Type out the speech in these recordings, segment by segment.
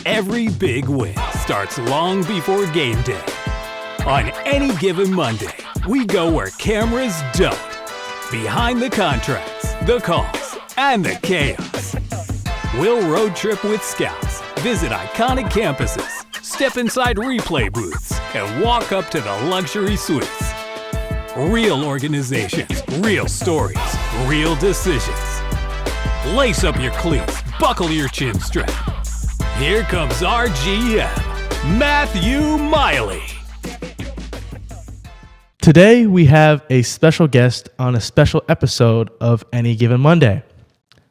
Every big win starts long before game day. On any given Monday, we go where cameras don't. Behind the contracts, the calls, and the chaos. We'll road trip with scouts, visit iconic campuses, step inside replay booths, and walk up to the luxury suites. Real organizations, real stories, real decisions. Lace up your cleats, buckle your chin strap. Here comes our GM, Matthew Miley. Today we have a special guest on a special episode of Any Given Monday.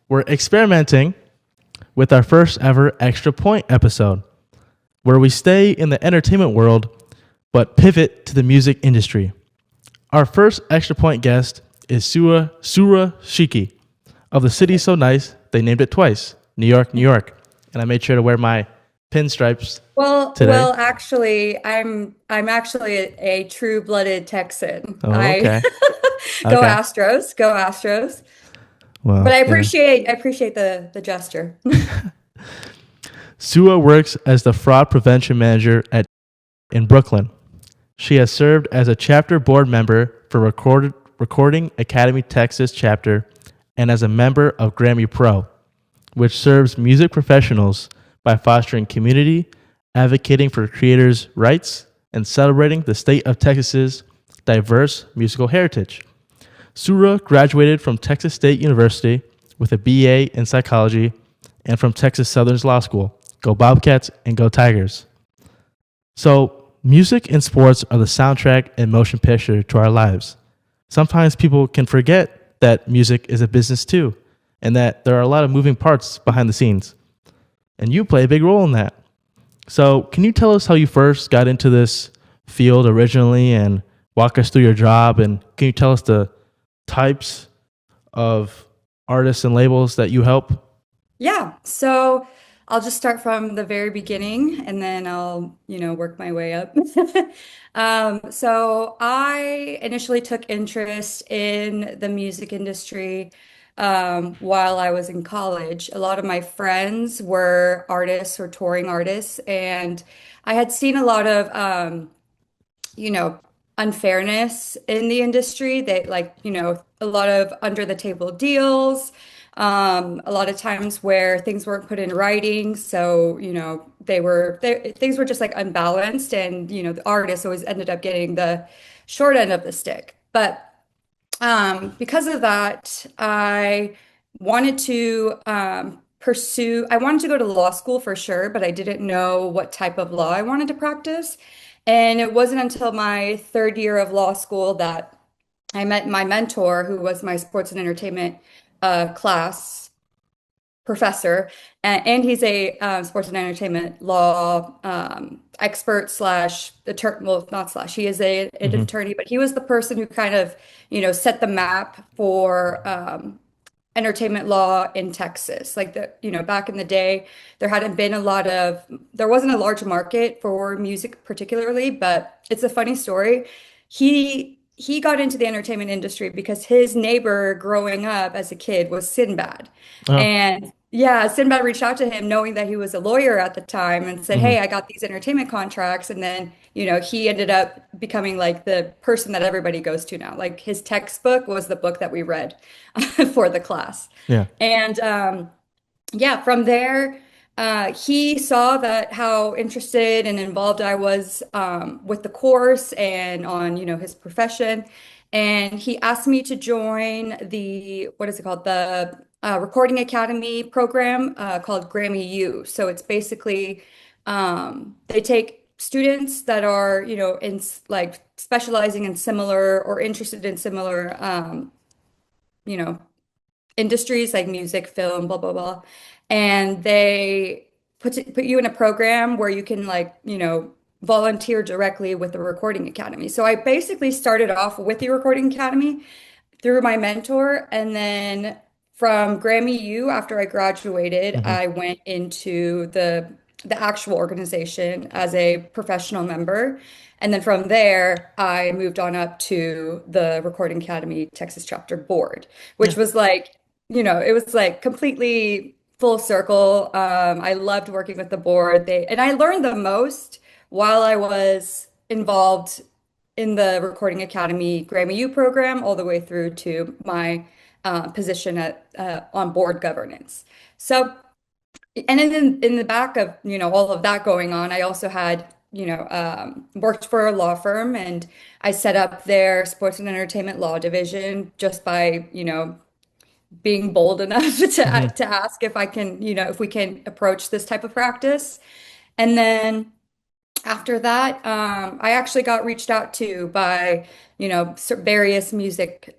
We're experimenting with our first ever Extra Point episode, where we stay in the entertainment world but pivot to the music industry. Our first Extra Point guest is Suera Sheikhi of the City So Nice They Named It Twice, New York, New York. And I made sure to wear my pinstripes today. Well, actually, I'm actually a true-blooded Texan. Oh, okay. Go Okay. Astros, go Astros. Well, But I yeah. appreciate the gesture. Sua works as the fraud prevention manager in Brooklyn. She has served as a chapter board member for Recording Academy Texas chapter and as a member of Grammy Pro, which serves music professionals by fostering community, advocating for creators' rights, and celebrating the state of Texas's diverse musical heritage. Sura graduated from Texas State University with a BA in psychology and from Texas Southern's Law School. Go Bobcats and go Tigers. So, music and sports are the soundtrack and motion picture to our lives. Sometimes people can forget that music is a business too, and that there are a lot of moving parts behind the scenes. And you play a big role in that. So, can you tell us how you first got into this field originally and walk us through your job? And can you tell us the types of artists and labels that you help? Yeah, so I'll just start from the very beginning and then I'll, work my way up. So I initially took interest in the music industry while I was in college. A lot of my friends were artists or touring artists, and I had seen a lot of, you know, unfairness in the industry. That a lot of under the table deals, a lot of times where things weren't put in writing. So, things were just like unbalanced, and, the artists always ended up getting the short end of the stick. But because of that, I wanted to I wanted to go to law school for sure, but I didn't know what type of law I wanted to practice. And it wasn't until my third year of law school that I met my mentor, who was my sports and entertainment class professor, and he's a sports and entertainment law expert slash attorney. Well, not slash. He is an Mm-hmm. attorney, but he was the person who kind of set the map for entertainment law in Texas. Like back in the day, there wasn't a large market for music particularly, but it's a funny story. He got into the entertainment industry because his neighbor growing up as a kid was Sinbad. Oh, And yeah, Sinbad reached out to him knowing that he was a lawyer at the time and said, mm-hmm. "Hey, I got these entertainment contracts." And then, he ended up becoming like the person that everybody goes to now. Like his textbook was the book that we read for the class. Yeah. And yeah, from there, he saw that how interested and involved I was with the course and on, his profession. And he asked me to join what is it called? The Recording Academy program called Grammy U. So it's basically, they take students that are, in like specializing in similar or interested in similar, you know, industries like music, film, blah, blah, blah. And they put you in a program where you can volunteer directly with the Recording Academy. So I basically started off with the Recording Academy through my mentor. And then from Grammy U, after I graduated, Mm-hmm. I went into the actual organization as a professional member. And then from there, I moved on up to the Recording Academy Texas chapter board, Yeah. which was like, it was like completely full circle. I loved working with the board. And I learned the most while I was involved in the Recording Academy Grammy U program, all the way through to my position at on board governance. So, and then in the back of, all of that going on, I also had, worked for a law firm, and I set up their sports and entertainment law division just by, being bold enough Hmm. to ask if I can, if we can approach this type of practice. And then after that, I actually got reached out to by, various music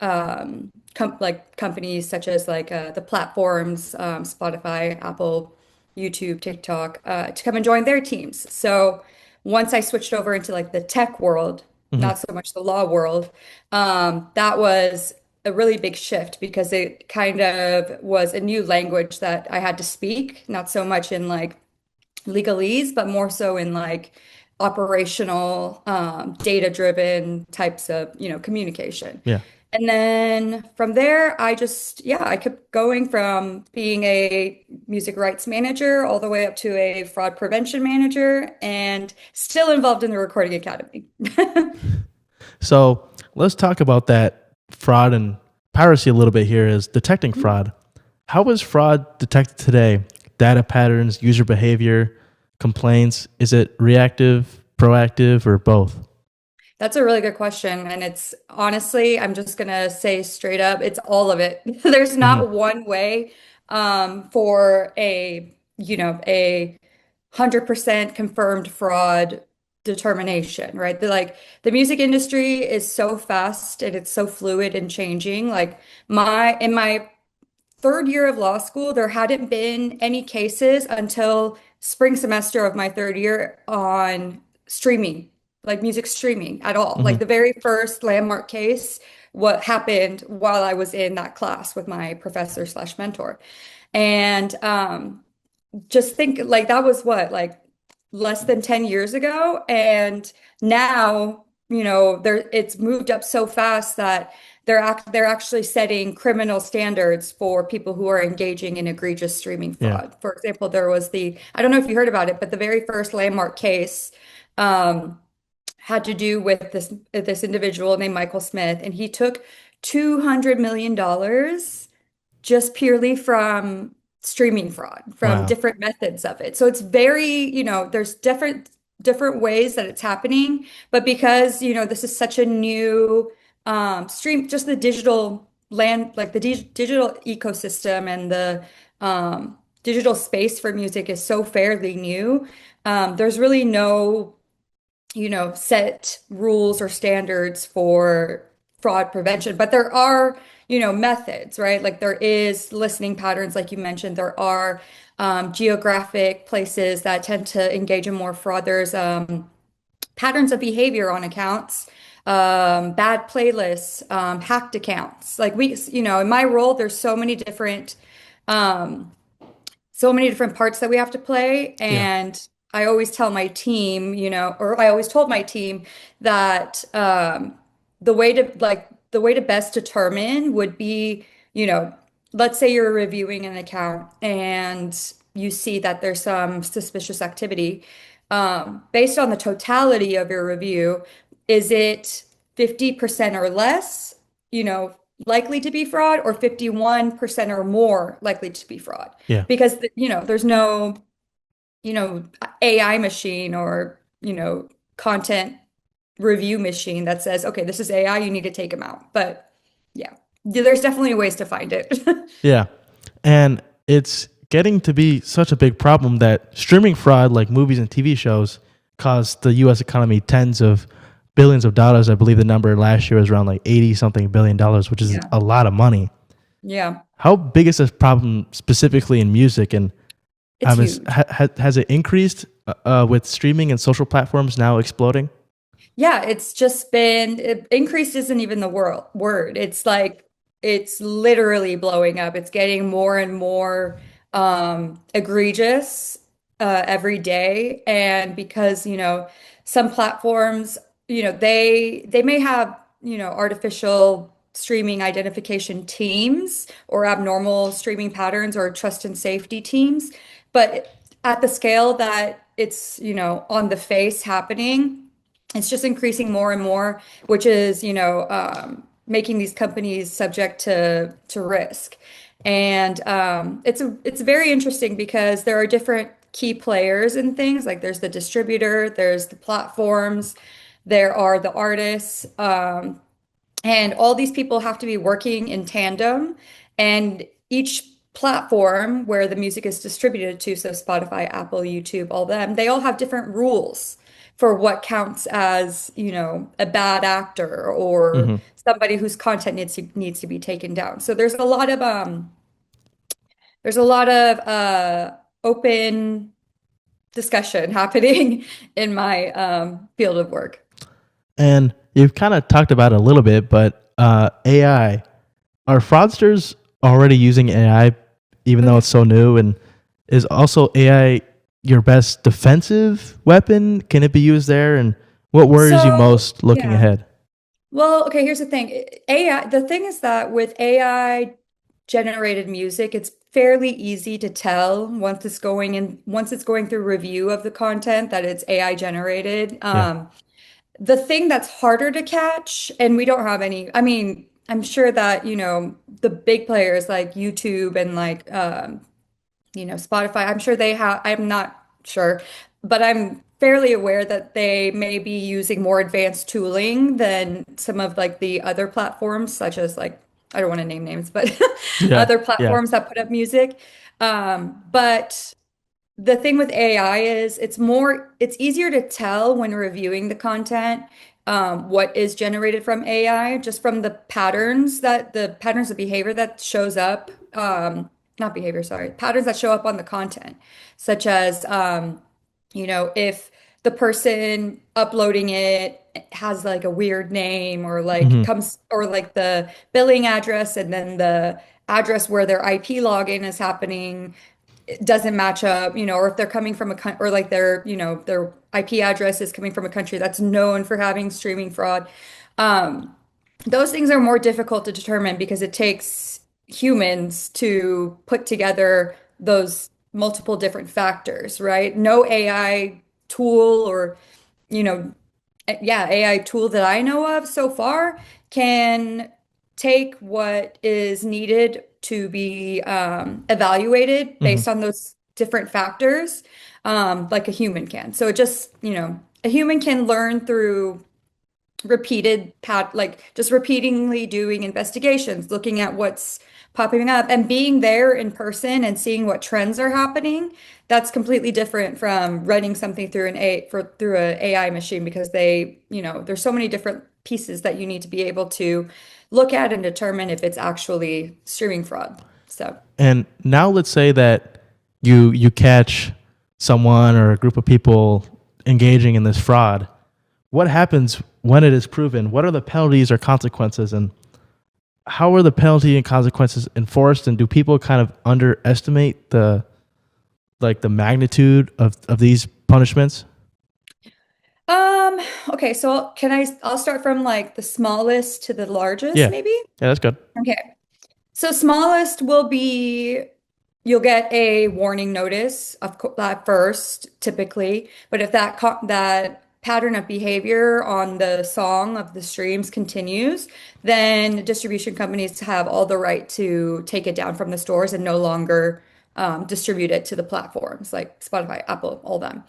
like companies such as like the platforms, Spotify, Apple, YouTube, TikTok, to come and join their teams. So once I switched over into like the tech world, Hmm. not so much the law world, that was a really big shift because it kind of was a new language that I had to speak, not so much in like legalese, but more so in like operational, data-driven types of, communication. Yeah. And then from there, yeah, I kept going from being a music rights manager all the way up to a fraud prevention manager and still involved in the Recording Academy. So let's talk about that fraud and piracy a little bit here is detecting fraud. How is fraud detected today? Data patterns, user behavior, complaints. Is it reactive, proactive, or both? That's a really good question. And it's honestly, I'm just gonna say straight up, it's all of it. There's Hmm. not one way for a 100% confirmed fraud determination, right? Like the music industry is so fast and it's so fluid and changing. Like in my third year of law school, there hadn't been any cases until spring semester of my third year on streaming, like music streaming at all. Hmm. Like the very first landmark case, what happened while I was in that class with my professor slash mentor. And just think like that was what, like less than 10 years ago. And now, it's moved up so fast that they're actually setting criminal standards for people who are engaging in egregious streaming Yeah. fraud. For example, there was I don't know if you heard about it, but the very first landmark case um, had to do with this individual named Michael Smith, and he took $200 million just purely from streaming fraud, from Wow. different methods of it. So it's very, there's different ways that it's happening, but because, this is such a new just the digital land, like the digital ecosystem and the digital space for music is so fairly new. There's really no set rules or standards for fraud prevention, but there are, methods, right? Like there is listening patterns, like you mentioned, there are geographic places that tend to engage in more fraud. There's patterns of behavior on accounts, bad playlists, hacked accounts. Like in my role, there's um, so many different parts that we have to play. Yeah. And I always tell my team, or I always told my team that the way to best determine would be, you know, let's say you're reviewing an account and you see that there's some suspicious activity. Based on the totality of your review, is it 50% or less, likely to be fraud, or 51% or more likely to be fraud? Yeah. Because there's no AI machine or content review machine that says, okay, this is AI, you need to take them out. But yeah, there's definitely ways to find it. Yeah. And it's getting to be such a big problem that streaming fraud, like movies and TV shows, cost the US economy tens of billions of dollars. I believe the number last year was around like 80 something billion dollars, which is Yeah. a lot of money. Yeah, How big is this problem specifically in music? And it's huge. has it increased with streaming and social platforms now exploding? Yeah, increased isn't even the word. It's like it's literally blowing up. It's getting more and more egregious every day. And because, some platforms, they may have, artificial streaming identification teams or abnormal streaming patterns or trust and safety teams. But at the scale that it's, on the face happening, it's just increasing more and more, which is, making these companies subject to risk. And it's very interesting because there are different key players in things. Like there's the distributor, there's the platforms, there are the artists, and all these people have to be working in tandem. And each platform where the music is distributed to, so Spotify, Apple, YouTube, all them, they all have different rules for what counts as, a bad actor or Hmm. somebody whose content needs to be taken down. So there's a lot of open discussion happening in my field of work. And you've kind of talked about it a little bit, but AI, are fraudsters already using AI, even though Okay. it's so new? And is also AI your best defensive weapon? Can it be used there? And what worries you So, most looking yeah. ahead? Well, okay, here's the thing. The thing is that with AI generated music, it's fairly easy to tell once it's going through review of the content that it's AI generated. Yeah. The thing that's harder to catch, and we don't have any, I mean, I'm sure that, the big players like YouTube and like Spotify, I'm sure they have, I'm not sure, but I'm fairly aware that they may be using more advanced tooling than some of like the other platforms, such as like, I don't want to name names, but Yeah. other Yeah. platforms that put up music. But the thing with AI is it's easier to tell when reviewing the content, what is generated from AI, just from the patterns of behavior that shows up, not behavior, sorry, patterns that show up on the content, such as, if the person uploading it has like a weird name or like Hmm. comes or like the billing address and then the address where their IP login is happening doesn't match up, or if they're coming from or like their IP address is coming from a country that's known for having streaming fraud. Um, those things are more difficult to determine because it takes humans to put together those multiple different factors, right? No AI tool or, you know, yeah, AI tool that I know of so far can take what is needed to be evaluated Hmm. based on those different factors, like a human can. So it just, a human can learn through like just repeatedly doing investigations, looking at what's popping up and being there in person and seeing what trends are happening. That's completely different from running something through an AI machine because there's so many different pieces that you need to be able to look at and determine if it's actually streaming fraud. So, And now let's say that you catch someone or a group of people engaging in this fraud. What happens when it is proven? What are the penalties or consequences, and how are the penalty and consequences enforced? And do people kind of underestimate the magnitude of these punishments? um, okay, so I'll start from like the smallest to the largest, Yeah, maybe? yeah, that's good. Okay. So smallest will be you'll get a warning notice at first, typically. But if that pattern of behavior on the song of the streams continues, then distribution companies have all the right to take it down from the stores and no longer distribute it to the platforms like Spotify, Apple, all them.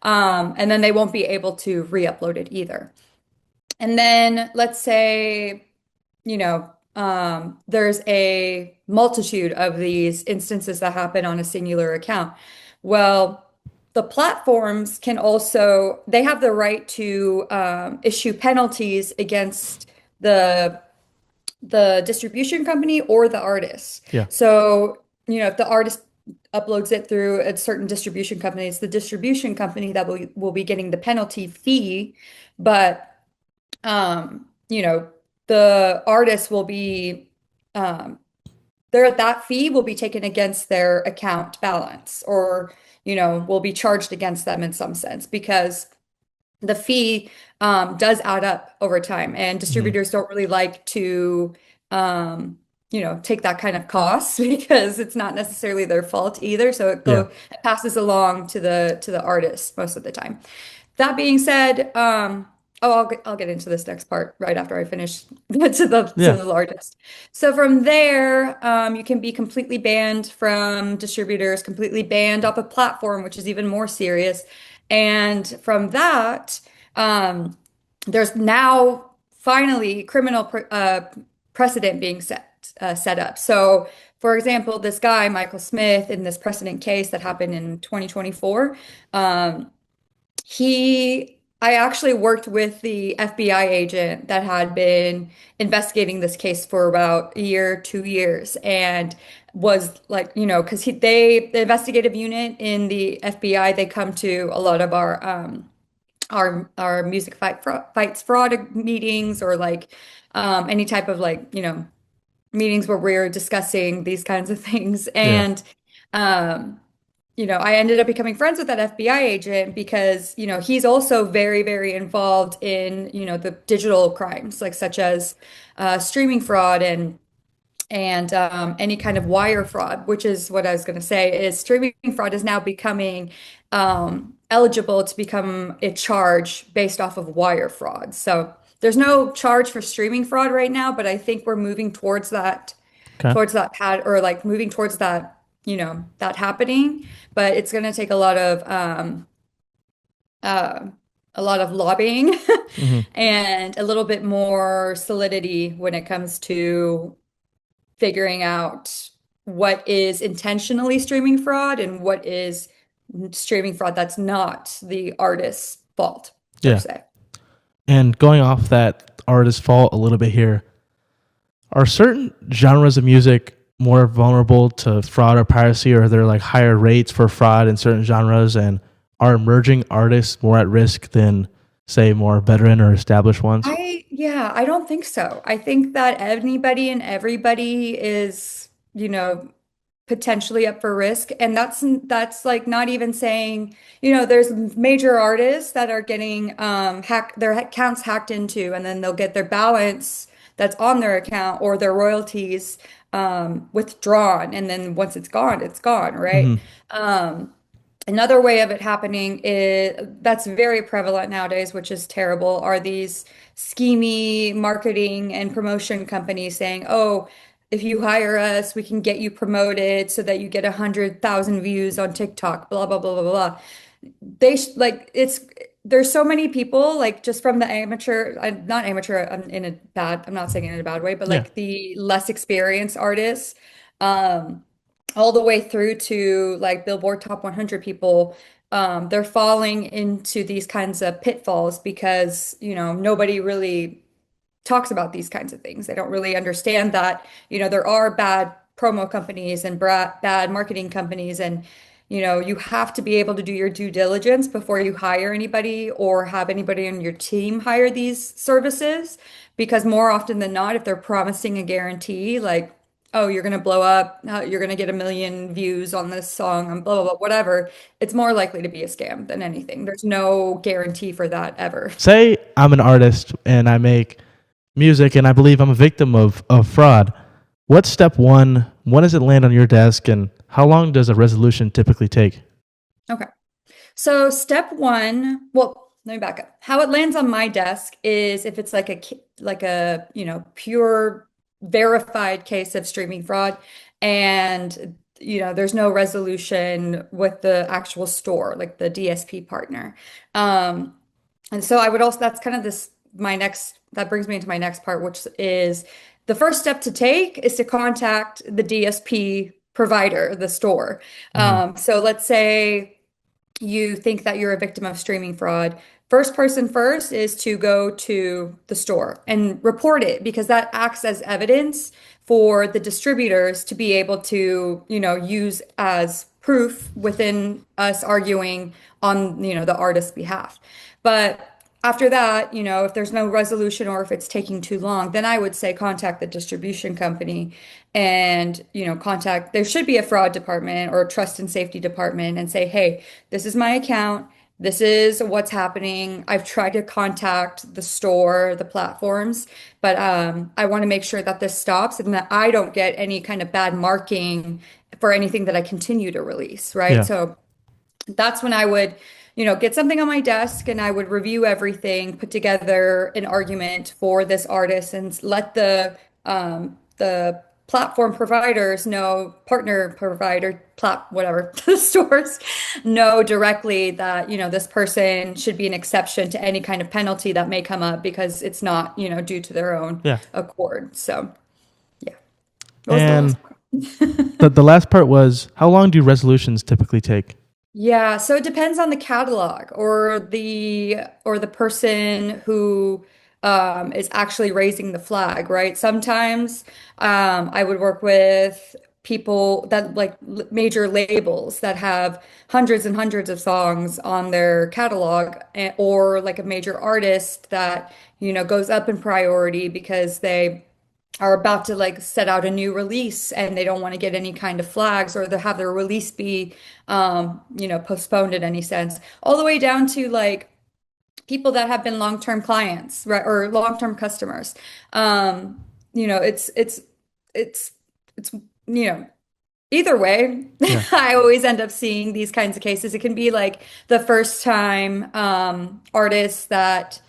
And then they won't be able to re-upload it either. And then let's say there's a multitude of these instances that happen on a singular account. Well, the platforms they have the right to issue penalties against the the distribution company or the artist. Yeah. So, if the artist uploads it through a certain distribution company, it's the distribution company that will be getting the penalty fee, but the artist will be um, that fee will be taken against their account balance or will be charged against them in some sense because the fee does add up over time, and Hmm. distributors don't really like to take that kind of cost because it's not necessarily their fault either. So Yeah. it passes along to the artist most of the time. That being said, I'll get into this next part right after I finish to Yeah. the largest. So from there, you can be completely banned from distributors, completely banned off a platform, which is even more serious. And from that, um, there's now finally criminal precedent being set up. So, for example, this guy Michael Smith in this precedent case that happened in 2024. Um, I actually worked with the FBI agent that had been investigating this case for about a year, 2 years, and was like, because the investigative unit in the FBI, they come to a lot of our music fights fraud meetings, or like any type of like, meetings where we're discussing these kinds of things. Yeah. And um I ended up becoming friends with that FBI agent because, he's also very, very involved in, the digital crimes, like such as streaming fraud and any kind of wire fraud, which is what I was going to say is streaming fraud is now becoming eligible to become a charge based off of wire fraud. So there's no charge for streaming fraud right now, but I think we're moving Okay. towards that pad or like moving towards that, that happening. But it's going to take uh, a lot of lobbying Hmm. and a little bit more solidity when it comes to figuring out what is intentionally streaming fraud and what is streaming fraud that's not the artist's fault per Yeah. se. And going off that artist's fault a little bit here, are certain genres of music more vulnerable to fraud or piracy, or are there like higher rates for fraud in certain genres? And are emerging artists more at risk than, say, more veteran or established ones? Yeah, I don't think so. I think that anybody and everybody is, potentially up for risk. And that's like not even saying, there's major artists that are getting their accounts hacked into, and then they'll get their balance that's on their account or their royalties withdrawn. And then once it's gone, right? Hmm. Another way of it happening is that's very prevalent nowadays, which is terrible, are these schemy marketing and promotion companies saying, "Oh, if you hire us, we can get you promoted so that you get 100,000 views on TikTok." Blah blah blah blah blah. Like there's so many people like just from the amateur, not amateur I'm not saying it in a bad way, but Yeah. like the less experienced artists. Um, all the way through to like Billboard Top 100 people, they're falling into these kinds of pitfalls because, nobody really talks about these kinds of things. They don't really understand that, there are bad promo companies and bad marketing companies, and, you have to be able to do your due diligence before you hire anybody or have anybody on your team hire these services. Because more often than not, if they're promising a guarantee, like, oh, you're going to blow up, you're going to get 1 million views on this song, and blah, blah, blah, whatever, it's more likely to be a scam than anything. There's no guarantee for that ever. Say I'm an artist and I make music and I believe I'm a victim of fraud. What's step one? When does it land on your desk? And how long does a resolution typically take? Okay. So step one, well, let me back up. How it lands on my desk is if it's like a pure verified case of streaming fraud, and there's no resolution with the actual store, like the DSP partner. Um, and so I would also, that's kind of that brings me into my next part, which is the first step to take is to contact the DSP provider, the store. Hmm. So let's say you think that you're a victim of streaming fraud. First person first is to go to the store and report it, because that acts as evidence for the distributors to be able to, use as proof within us arguing on, the artist's behalf. But after that, if there's no resolution or if it's taking too long, then I would say contact the distribution company and, there should be a fraud department or a trust and safety department, and say, hey, this is my account. this is what's happening. I've tried to contact the store, the platforms, but I want to make sure that this stops and that I don't get any kind of bad marking for anything that I continue to release, right? Yeah. So that's when I would, get something on my desk and I would review everything, put together an argument for this artist and let the platform providers know, partner provider, whatever, the stores know directly that, this person should be an exception to any kind of penalty that may come up because it's not, due to their own Yeah. accord. So, yeah. What was the And last part? the last part was, how long do resolutions typically take? Yeah, so it depends on the catalog or the person who is actually raising the flag, right? Sometimes I would work with people that like major labels that have hundreds and hundreds of songs on their catalog, or like a major artist that, goes up in priority because they are about to like set out a new release and they don't want to get any kind of flags or they have their release be postponed in any sense. All the way down to like people that have been long-term clients, right, or long-term customers. Um, you know, it's it's you know Either way, Yeah. I always end up seeing these kinds of cases. It can be like the first time artist that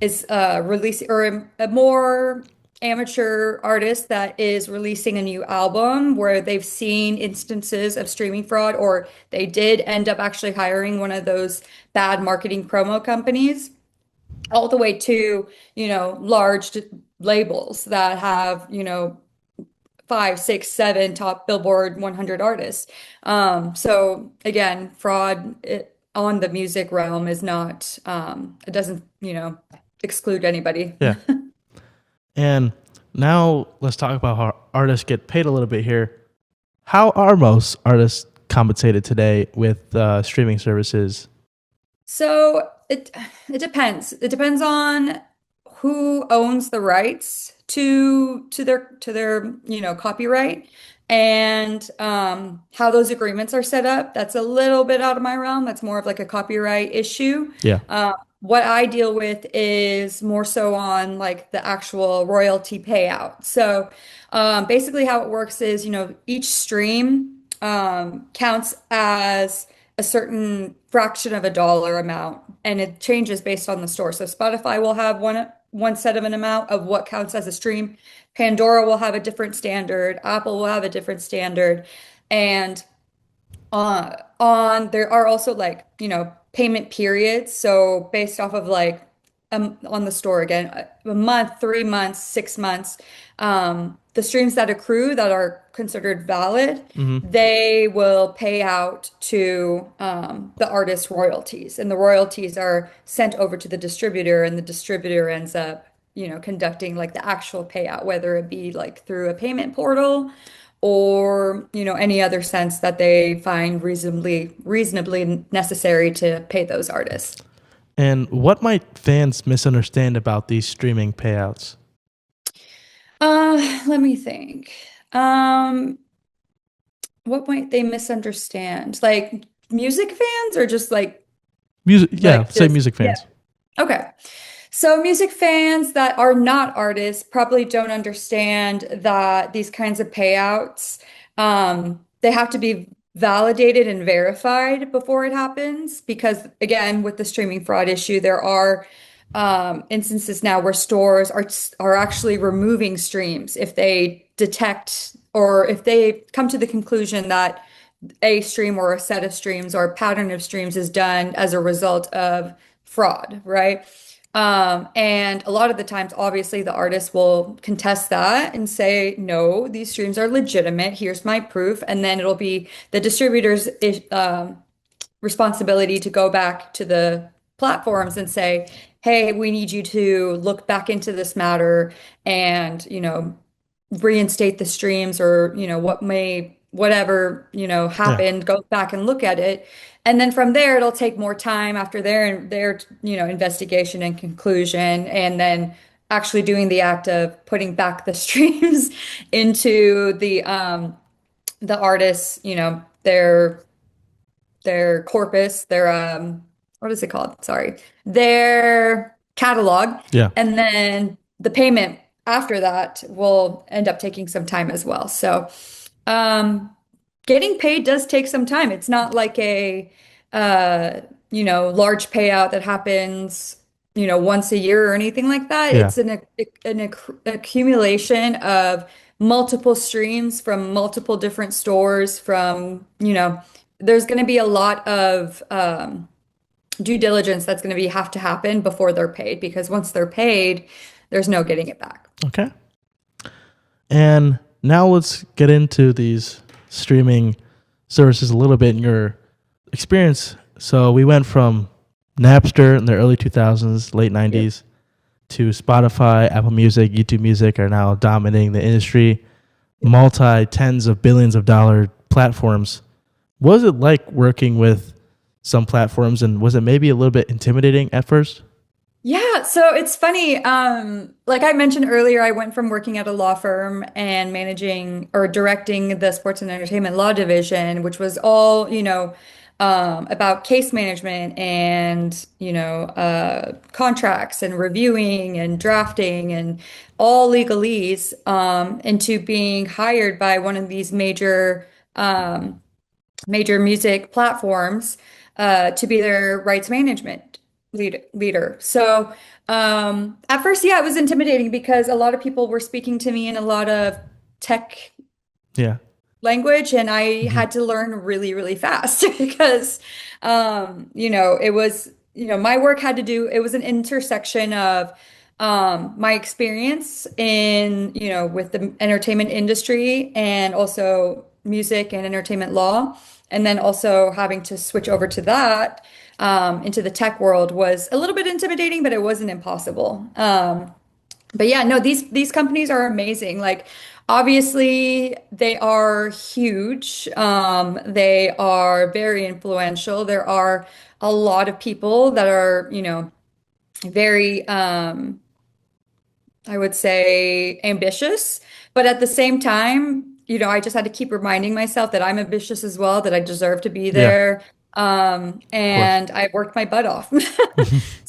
is releasing, or a more amateur artist that is releasing a new album where they've seen instances of streaming fraud, or they did end up actually hiring one of those bad marketing promo companies, all the way to, large labels that have, five, six, seven top Billboard 100 artists. So again, fraud on the music realm is not, it doesn't, exclude anybody. Yeah. And now let's talk about how artists get paid a little bit here. How are most artists compensated today with streaming services? So it depends. It depends on who owns the rights to their copyright, and how those agreements are set up. That's a little bit out of my realm. That's more of like a copyright issue. Yeah. What I deal with is more so on like the actual royalty payout. So basically how it works is, each stream counts as a certain fraction of a dollar amount, and it changes based on the store. So Spotify will have one set of an amount of what counts as a stream. Pandora will have a different standard. Apple will have a different standard. And on there are also like, payment periods. So based off of like on the store again, a month, 3 months, 6 months, the streams that accrue that are considered valid, Hmm. they will pay out to the artist royalties, and the royalties are sent over to the distributor, and the distributor ends up, conducting like the actual payout, whether it be like through a payment portal or, any other sense that they find reasonably necessary to pay those artists. And what might fans misunderstand about these streaming payouts? Let me think. Um, what might they misunderstand? Like music fans or just Music, yeah, say just music yeah. fans. Okay. So music fans that are not artists probably don't understand that these kinds of payouts, they have to be validated and verified before it happens. Because again, with the streaming fraud issue, there are instances now where stores are actually removing streams if they detect, or if they come to the conclusion that a stream or a set of streams or a pattern of streams is done as a result of fraud, right? And a lot of the times, obviously, the artist will contest that and say, no, these streams are legitimate. Here's my proof. And then it'll be the distributor's responsibility to go back to the platforms and say, hey, we need you to look back into this matter and, reinstate the streams, or, whatever, Yeah. happened, go back and look at it. And then from there, it'll take more time after their investigation and conclusion, and then actually doing the act of putting back the streams into the artists, their corpus, their what is it called? Sorry, their catalog, Yeah. and then the payment after that will end up taking some time as well. So, um, getting paid does take some time. It's not like a uh, large payout that happens, once a year or anything like that. Yeah. It's an accumulation of multiple streams from multiple different stores from, there's going to be a lot of due diligence that's going to be have to happen before they're paid because once they're paid, there's no getting it back. Okay. And now let's get into these streaming services a little bit in your experience. So we went from Napster in the early 2000s, late 90s, to Spotify, Apple Music, YouTube Music are now dominating the industry, multi tens of billions of dollar platforms. What was it like working with some platforms, and was it maybe a little bit intimidating at first? Yeah, so it's funny. Like I mentioned earlier, I went from working at a law firm and managing or directing the sports and entertainment law division, which was all, about case management and, contracts and reviewing and drafting and all legalese, into being hired by one of these major music platforms to be their rights management leader. So at first, yeah, it was intimidating because a lot of people were speaking to me in a lot of tech Yeah. language, and I Hmm. had to learn really, really fast because, it was, my work had to do, it was an intersection of my experience in, with the entertainment industry and also music and entertainment law. And then also having to switch over to that, into the tech world was a little bit intimidating, but it wasn't impossible. But yeah, no, these companies are amazing. Like obviously they are huge. They are very influential. There are a lot of people that are, very I would say ambitious, but at the same time, I just had to keep reminding myself that I'm ambitious as well, that I deserve to be Yeah, there. of course. And I worked my butt off.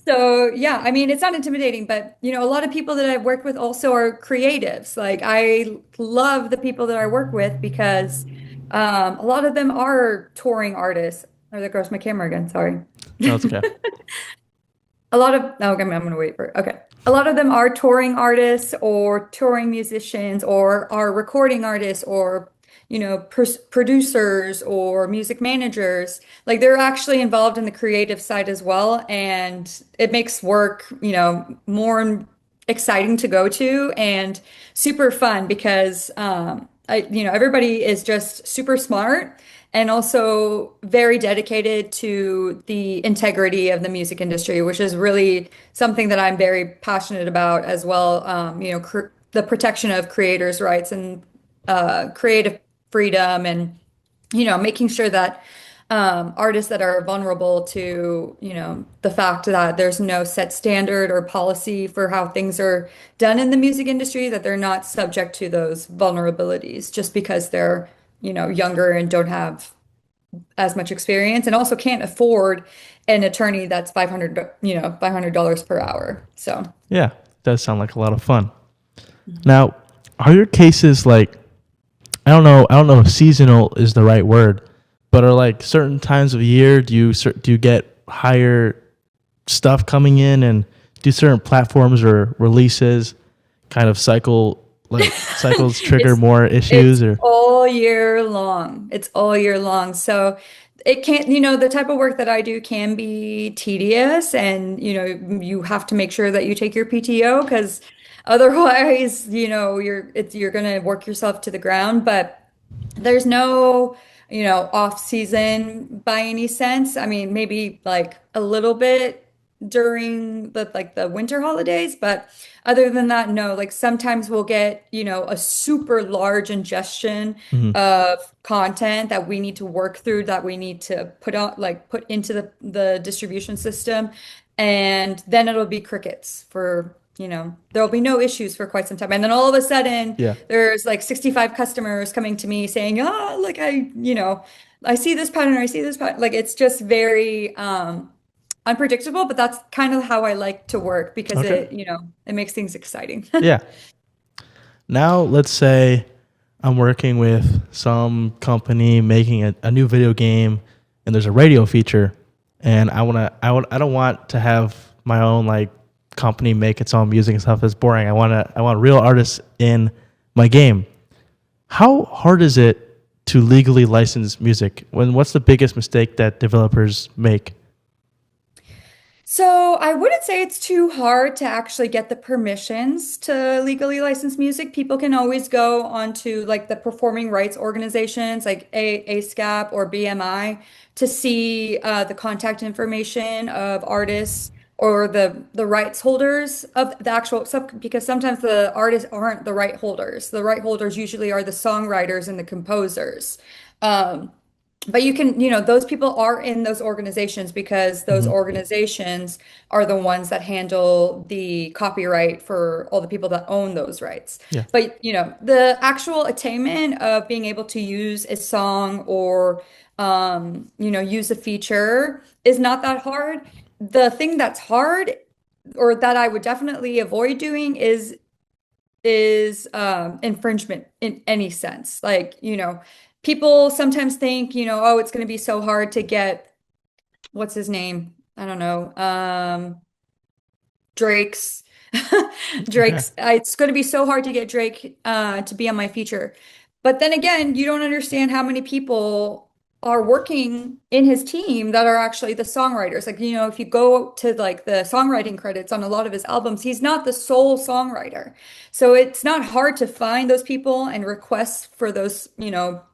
So yeah, I mean, it's not intimidating, but a lot of people that I've worked with also are creatives. Like I love the people that I work with because a lot of them are touring artists. Oh, there goes my camera again. Sorry. No, it's okay. A lot of, no, okay, I'm gonna wait for it. Okay. A lot of them are touring artists or touring musicians or are recording artists or, producers or music managers. Like they're actually involved in the creative side as well. And it makes work, more exciting to go to and super fun because, everybody is just super smart and also very dedicated to the integrity of the music industry, which is really something that I'm very passionate about as well. The protection of creators' rights and creative freedom, and making sure that artists that are vulnerable to, the fact that there's no set standard or policy for how things are done in the music industry, that they're not subject to those vulnerabilities just because they're, younger and don't have as much experience and also can't afford an attorney that's 500, $500 per hour. So, Yeah, does sound like a lot of fun. Now, are your cases like, I don't know if seasonal is the right word, but are like certain times of year do you get higher stuff coming in, and do certain platforms or releases kind of cycles trigger it's more issues, or all year long. It's all year long. So it can't, the type of work that I do can be tedious and, you have to make sure that you take your PTO because otherwise, you're going to work yourself to the ground. But there's no, off season by any sense. I mean, maybe like a little bit during the winter holidays, but other than that, no. Like sometimes we'll get, a super large ingestion Mhm. of content that we need to work through, that we need to put into the distribution system, and then it'll be crickets for, there'll be no issues for quite some time. And then all of a sudden Yeah, there's like 65 customers coming to me saying, oh, like I see this pattern, I see this pattern. Like it's just very unpredictable, but that's kind of how I like to work because Okay. it makes things exciting. Yeah. Now let's say I'm working with some company making a new video game, and there's a radio feature, and I don't want to have my own like company make its own music and stuff. It's boring. I want real artists in my game. How hard is it to legally license music? What's the biggest mistake that developers make? So I wouldn't say it's too hard to actually get the permissions to legally license music. People can always go onto like the performing rights organizations like ASCAP or BMI to see the contact information of artists or the rights holders of the actual stuff because sometimes the artists aren't the right holders. The right holders usually are the songwriters and the composers. Um, but those people are in those organizations because those Hmm. organizations are the ones that handle the copyright for all the people that own those rights. Yeah. But, the actual attainment of being able to use a song or, use a feature is not that hard. The thing that's hard or that I would definitely avoid doing is infringement in any sense. Like, people sometimes think, oh, it's going to be so hard to get what's his name? I don't know. Drake's Okay. it's going to be so hard to get Drake to be on my feature. But then again, you don't understand how many people are working in his team that are actually the songwriters. Like, if you go to like the songwriting credits on a lot of his albums, he's not the sole songwriter. So it's not hard to find those people and request for those,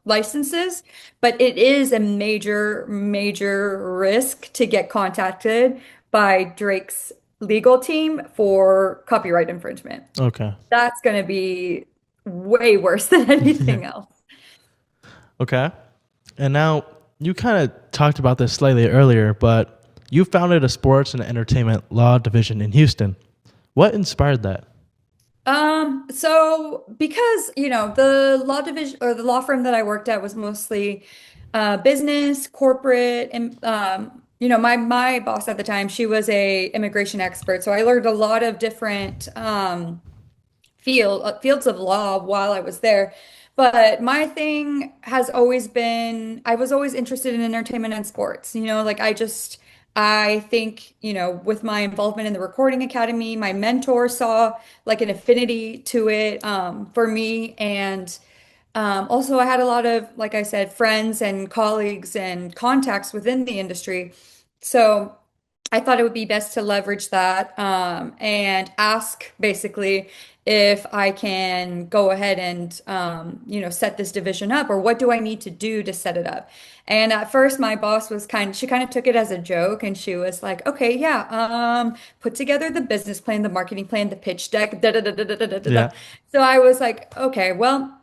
licenses, but it is a major, major risk to get contacted by Drake's legal team for copyright infringement. Okay. That's going to be way worse than anything else. Okay. And now you kind of talked about this slightly earlier, but you founded a sports and entertainment law division in Houston. What inspired that? So because, the law division or the law firm that I worked at was mostly business, corporate, and my boss at the time, she was a immigration expert. So I learned a lot of different fields of law while I was there. But my thing has always been, I was always interested in entertainment and sports. Like I think, with my involvement in the Recording Academy, my mentor saw like an affinity to it for me. And also, I had a lot of, like I said, friends and colleagues and contacts within the industry. So I thought it would be best to leverage that and ask basically if I can go ahead and set this division up or what do I need to do to set it up. And at first my boss was she kind of took it as a joke and she was like, okay, yeah, put together the business plan, the marketing plan, the pitch deck, da da da da da da da da. Yeah. Da. So I was like, okay, well,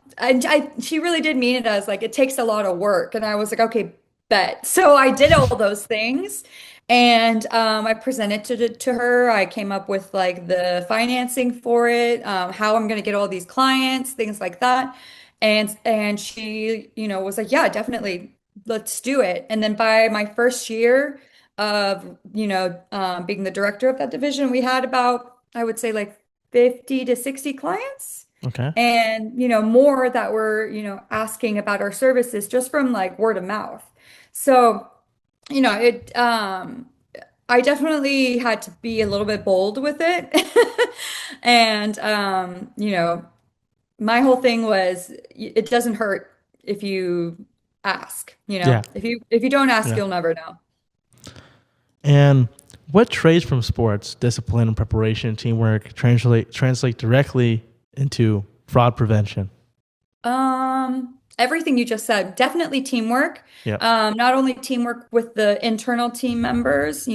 she really did mean it as like it takes a lot of work. And I was like, okay, bet. So I did all those things. And I presented to her. I came up with like the financing for it, how I'm going to get all these clients, things like that. And she, was like, yeah, definitely, let's do it. And then by my first year of, being the director of that division, we had about, I would say like 50 to 60 clients. Okay. And, more that were, asking about our services just from like word of mouth. So, it I definitely had to be a little bit bold with it. And my whole thing was it doesn't hurt if you ask, Yeah. If you don't ask, Yeah. you'll never know. And what traits from sports, discipline, and preparation, teamwork translate directly into fraud prevention? Everything you just said, definitely teamwork. Yeah. Not only teamwork with the internal team members,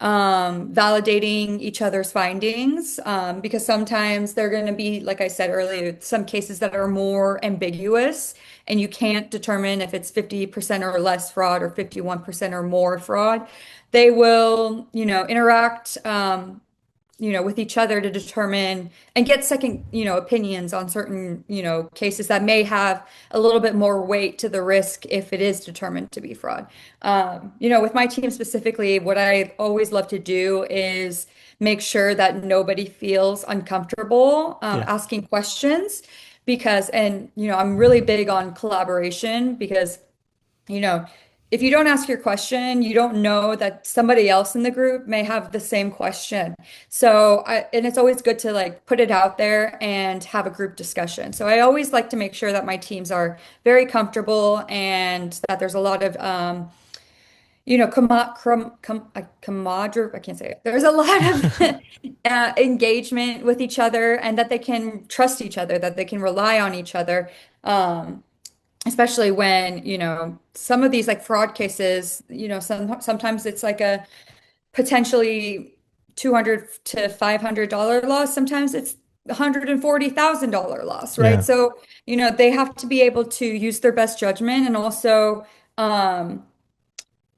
validating each other's findings, because sometimes they're going to be, like I said earlier, some cases that are more ambiguous, and you can't determine if it's 50% or less fraud or 51% or more fraud. They will, interact. with each other to determine and get second, opinions on certain, cases that may have a little bit more weight to the risk if it is determined to be fraud. With my team specifically, what I always love to do is make sure that nobody feels uncomfortable Yeah. asking questions because, and, I'm really big on collaboration because you know, if you don't ask your question, you don't know that somebody else in the group may have the same question. And it's always good to like put it out there and have a group discussion. So I always like to make sure that my teams are very comfortable and that there's a lot of, camaraderie, I can't say it. There's a lot of engagement with each other and that they can trust each other, that they can rely on each other. Especially when, some of these like fraud cases, sometimes it's like a potentially 200 to $500 loss. Sometimes it's $140,000 loss, right? Yeah. So, they have to be able to use their best judgment and also, um,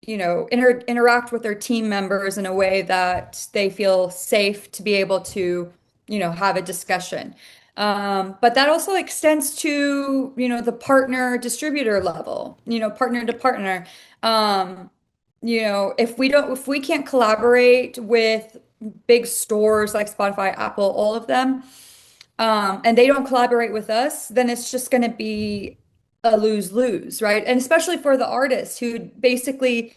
interact with their team members in a way that they feel safe to be able to, have a discussion. But that also extends to, the partner distributor level, partner to partner. Um, if we can't collaborate with big stores like Spotify, Apple, all of them, and they don't collaborate with us, then it's just going to be a lose-lose, right? And especially for the artist who basically,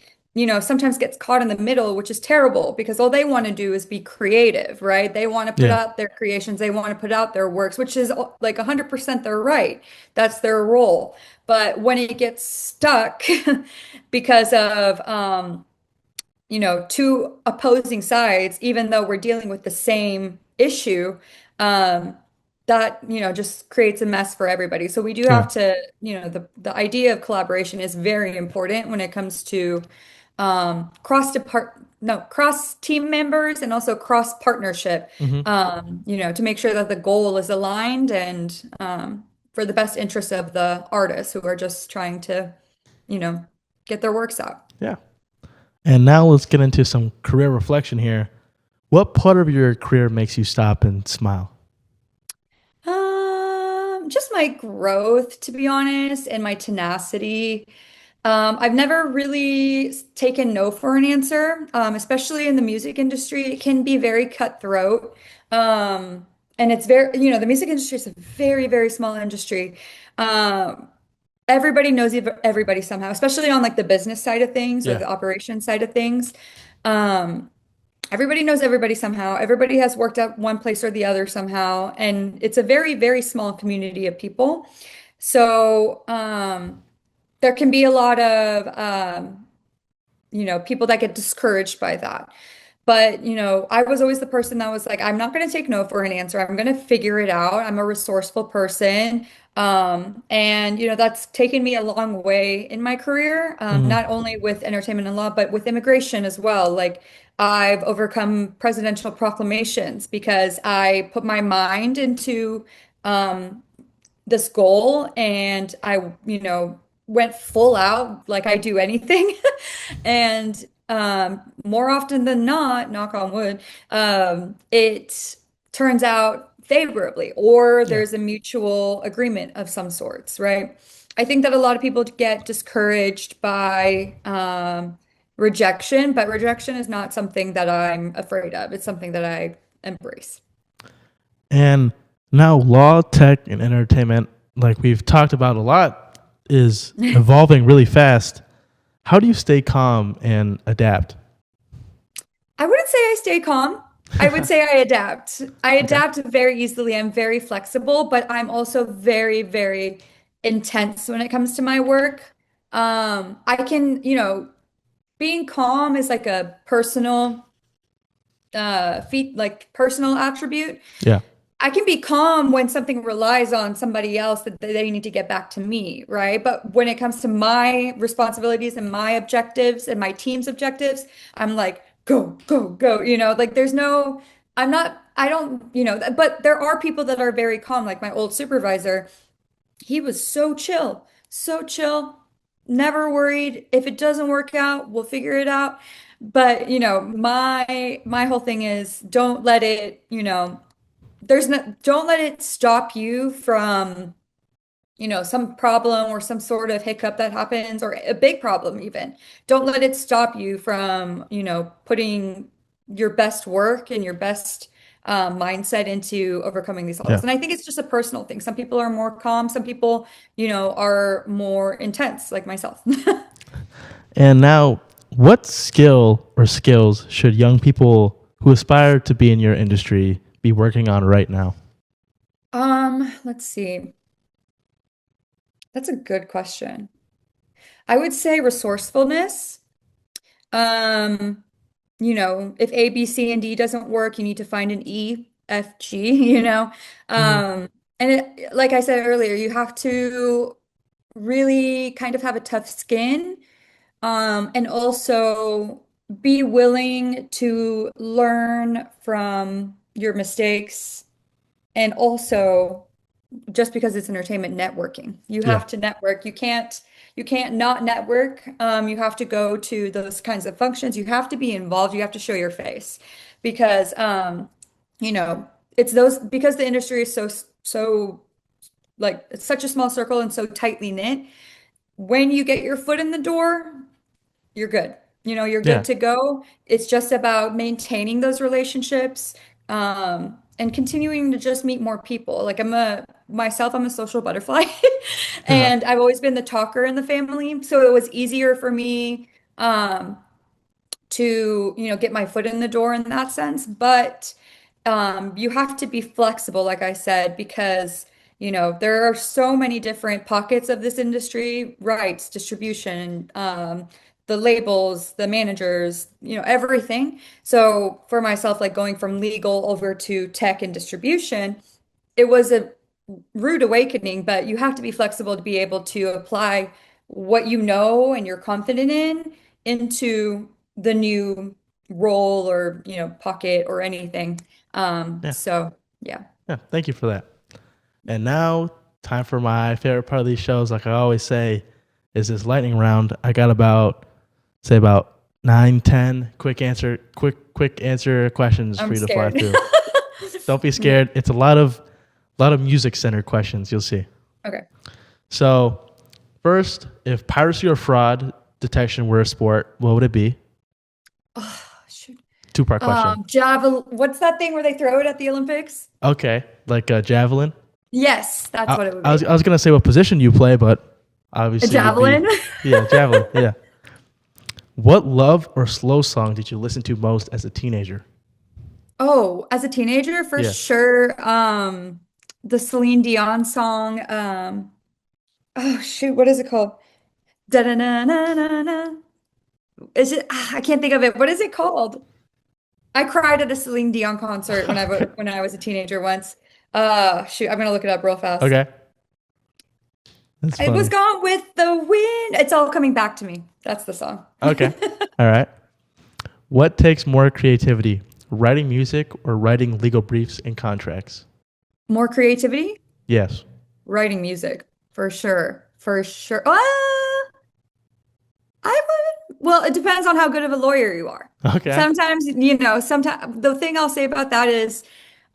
sometimes gets caught in the middle, which is terrible because all they want to do is be creative, right? They want to put Yeah. out their creations, they want to put out their works, which is like 100% their right. That's their role. But when it gets stuck because of two opposing sides, even though we're dealing with the same issue, um, that, just creates a mess for everybody. So we do Yeah. have to, the idea of collaboration is very important when it comes to cross team members and also cross partnership, Hmm. to make sure that the goal is aligned and for the best interest of the artists who are just trying to, you know, get their works out. Yeah. And now let's get into some career reflection here. What part of your career makes you stop and smile? Just my growth, to be honest, and my tenacity. I've never really taken no for an answer, especially in the music industry. It can be very cutthroat. And it's very, the music industry is a very, very small industry. Um, Everybody knows everybody somehow, especially on like the business side of things or Yeah. the operation side of things. Um, Everybody knows everybody somehow. Everybody has worked at one place or the other somehow. And it's a very, very small community of people. So, there can be a lot of people that get discouraged by that. But, I was always the person that was like, I'm not going to take no for an answer. I'm going to figure it out. I'm a resourceful person. And, that's taken me a long way in my career, Hmm. not only with entertainment and law, but with immigration as well. Like, I've overcome presidential proclamations because I put my mind into um, this goal and I, went full out like I do anything. And more often than not, knock on wood, it turns out favorably or Yeah. there's a mutual agreement of some sorts, right? I think that a lot of people get discouraged by rejection, but rejection is not something that I'm afraid of. It's something that I embrace. And now law, tech, and entertainment, like we've talked about a lot, is evolving really fast. How do you stay calm and adapt? I wouldn't say I stay calm. I would say I adapt. I Okay. adapt very easily. I'm very flexible, but I'm also very, very intense when it comes to my work. I can, being calm is like a personal like personal attribute. Yeah. I can be calm when something relies on somebody else that they need to get back to me, right? But when it comes to my responsibilities and my objectives and my team's objectives, I'm like, go, go, go, like there's no, I don't, but there are people that are very calm, like my old supervisor. He was so chill, never worried. If it doesn't work out, we'll figure it out. But, my whole thing is don't let it, don't let it stop you from some problem or some sort of hiccup that happens, or a big problem even. Don't let it stop you from, putting your best work and your best mindset into overcoming these Yeah. hurdles. And I think it's just a personal thing. Some people are more calm, some people, are more intense, like myself. And now, what skill or skills should young people who aspire to be in your industry be working on right now? Let's see. That's a good question. I would say resourcefulness. Um, if A, B, C, and D doesn't work, you need to find an E, F, G, Hmm. And like I said earlier, you have to really kind of have a tough skin, and also be willing to learn from your mistakes, and also just because it's entertainment, networking. You Yeah. have to network. You can't not network. You have to go to those kinds of functions. You have to be involved. You have to show your face because you know, it's those because the industry is so like it's such a small circle and so tightly knit. When you get your foot in the door, you're good. You're good Yeah. to go. It's just about maintaining those relationships, and continuing to just meet more people. Like I'm a social butterfly, Uh-huh. and I've always been the talker in the family, so it was easier for me to, get my foot in the door in that sense. But you have to be flexible, like I said, because, there are so many different pockets of this industry, rights, distribution, the labels, the managers, everything. So for myself, like going from legal over to tech and distribution, it was a rude awakening, but you have to be flexible to be able to apply what you know and you're confident in into the new role or, pocket or anything. Yeah. So yeah. Yeah. Thank you for that. And now, time for my favorite part of these shows. Like I always say, is this lightning round. I got about 9, 10 quick answer questions for I'm you to fly scared. through. Don't be scared. It's a lot of music centered questions. You'll see. Okay. So, first, if piracy or fraud detection were a sport, what would it be? Oh, shoot. Two-part question. What's that thing where they throw it at the Olympics? Okay, like a javelin. Yes, that's I, what it would I was be. I was gonna say what position you play, but A obviously you'd be, javelin? yeah, javelin. Yeah. What love or slow song did you listen to most as a teenager? Oh, as a teenager, for Yeah. sure. The Celine Dion song. Oh shoot, what is it called? Da da na na na na. Is it? I can't think of it. What is it called? I cried at a Celine Dion concert when I was a teenager once. Shoot, I'm gonna look it up real fast. Okay, that's It was funny. Gone with the Wind. It's all coming back to me. That's the song. Okay, all right. What takes more creativity, writing music or writing legal briefs and contracts? More creativity, Yes. writing music for sure, for sure. I would, well, it depends on how good of a lawyer you are. Okay. Sometimes, sometimes the thing I'll say about that is,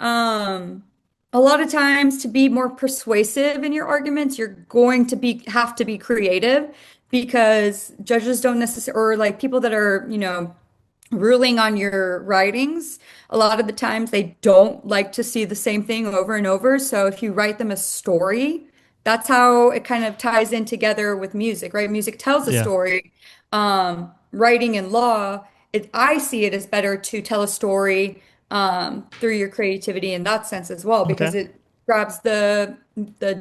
um, a lot of times to be more persuasive in your arguments, you're going to have to be creative because judges don't necessarily, or like people that are, ruling on your writings, a lot of the times they don't like to see the same thing over and over. So if you write them a story, that's how it kind of ties in together with music, right? Music tells a Yeah. story. Writing and law, I see it as better to tell a story through your creativity in that sense as well, because Okay. it grabs the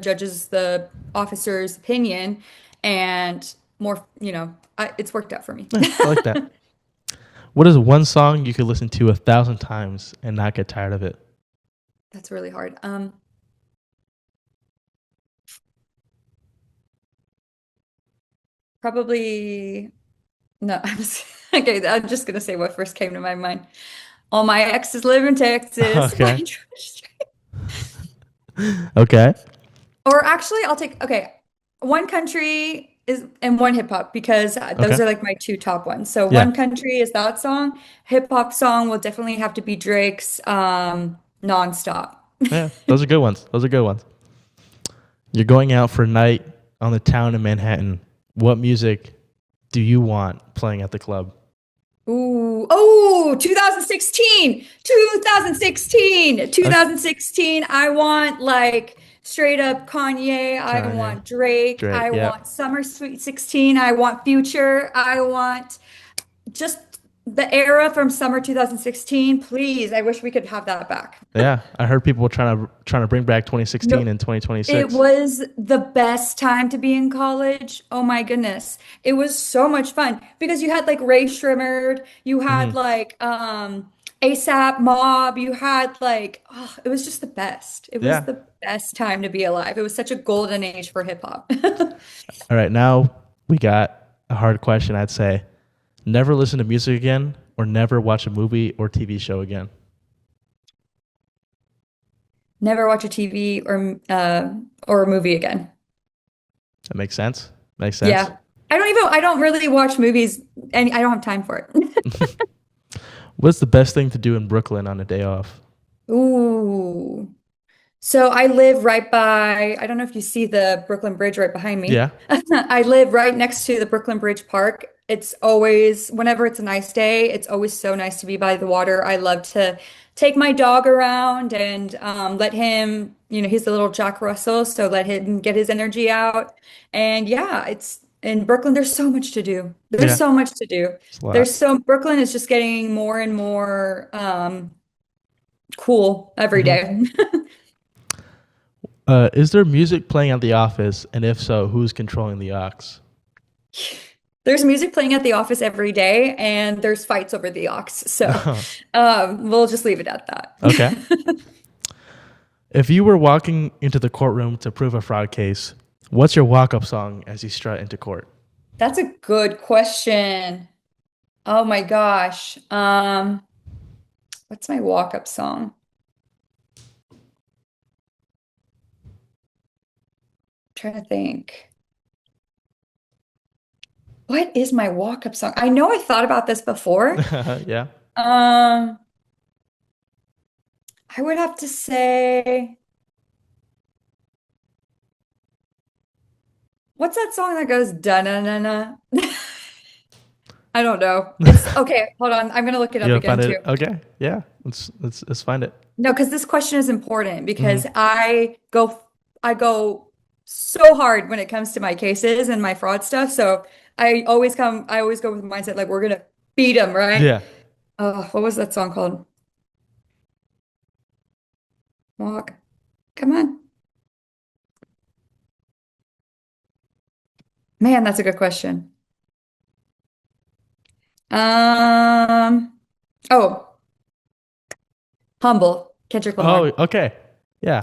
judge's, the officer's opinion, and more, it's worked out for me. Yeah, I like that. What is one song you could listen to 1,000 times and not get tired of it? That's really hard. Probably no. Okay. I'm just gonna say what first came to my mind. All my exes live in Texas. by Okay. George Strait. Okay. Or actually, I'll take okay. One country. is and one hip hop because Okay. those are like my two top ones. So Yeah. one country is that song. Hip hop song will definitely have to be Drake's Nonstop. Yeah. Those are good ones. Those are good ones. You're going out for a night on the town in Manhattan. What music do you want playing at the club? Ooh, oh, 2016, 2016, Okay. 2016. I want like straight up Kanye. I Kanye, want Drake. Drake. I Yeah. want Summer Sweet 16. I want Future. I want just the era from summer 2016. Please, I wish we could have that back. Yeah. I heard people trying to bring back 2016 No, and it 2026. was the best time to be in college. Oh my goodness. It was so much fun because you had like Ray Shrimmered, you had Hmm. like ASAP Mob, you had like oh, it was just the best. It was Yeah. the best time to be alive. It was such a golden age for hip hop. All right. Now we got a hard question. I'd say never listen to music again or never watch a movie or TV show again. Never watch a TV or a movie again. That makes sense. Makes sense. Yeah. I don't really watch movies and I don't have time for it. What's the best thing to do in Brooklyn on a day off? Ooh. So I live right by, I don't know if you see the Brooklyn Bridge right behind me. Yeah. I live right next to the Brooklyn Bridge Park. It's always, whenever it's a nice day, it's always so nice to be by the water. I love to take my dog around and let him, he's a little Jack Russell, so let him get his energy out. And yeah, it's in Brooklyn, there's so much to do. There's Yeah. so much to do. It's a lot. Brooklyn is just getting more and more cool every Hmm. day. Is there music playing at the office? And if so, who's controlling the aux? There's music playing at the office every day, and there's fights over the aux. So we'll just leave it at Okay. that. If you were walking into the courtroom to prove a fraud case, what's your walk-up song as you strut into court? That's a good question. Oh my gosh. What's my walk-up song? trying to think. What is my walk-up song? I know I thought about this before. Yeah. Um, I would have to say, what's that song that goes da na na na? I don't know. It's okay. Hold on. I'm gonna look it up You'll again find too. it. Okay. Yeah. Let's find it. No, because this question is important Hmm. because I go so hard when it comes to my cases and my fraud stuff. So I always go with the mindset like we're gonna beat them, right? Yeah. What was that song called? Walk. Come on. Man, that's a good question. Um, oh, Humble, Kendrick Oh, Lamar. okay. Yeah.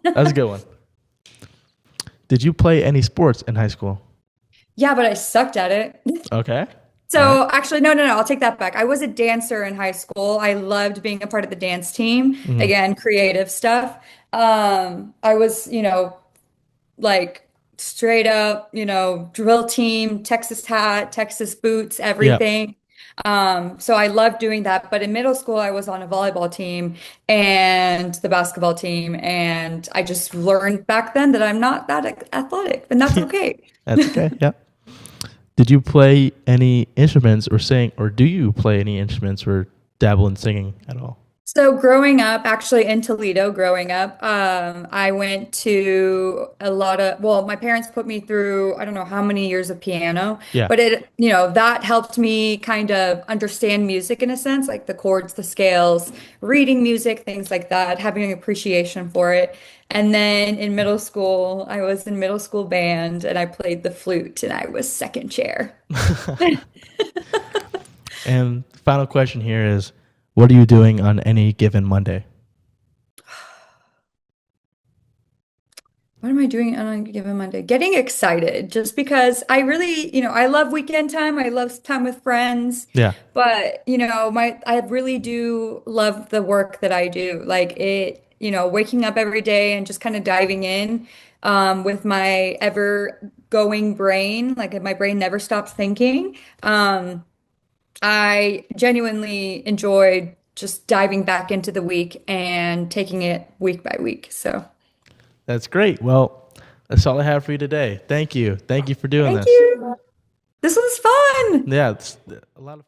That's a good one. Did you play any sports in high school? Yeah, but I sucked at it. Okay. All right. So actually, no, no, no, I'll take that back. I was a dancer in high school. I loved being a part of the dance team. Hmm. Again, creative stuff. I was, like straight up, drill team, Texas hat, Texas boots, Yeah. everything. So I loved doing that. But in middle school, I was on a volleyball team and the basketball team. And I just learned back then that I'm not that athletic, and that's okay. That's okay. Yeah. Did you play any instruments or sing, or do you play any instruments or dabble in singing at all? So growing up, actually in Toledo, growing up, I went to a lot of, well, my parents put me through, I don't know how many years of piano, Yeah. but that helped me kind of understand music in a sense, like the chords, the scales, reading music, things like that, having an appreciation for it. And then in middle school, I was in middle school band and I played the flute and I was second chair. And final question here is, what are you doing on any given Monday? What am I doing on a given Monday? Getting excited just because I really, I love weekend time. I love time with friends, Yeah. but I really do love the work that I do. Like waking up every day and just kind of diving in with my ever going brain, like my brain never stops thinking. I genuinely enjoyed just diving back into the week and taking it week by week. So That's great. Well, that's all I have for you today. Thank you. Thank you for doing thank this. you. This was fun. Yeah, it's a lot of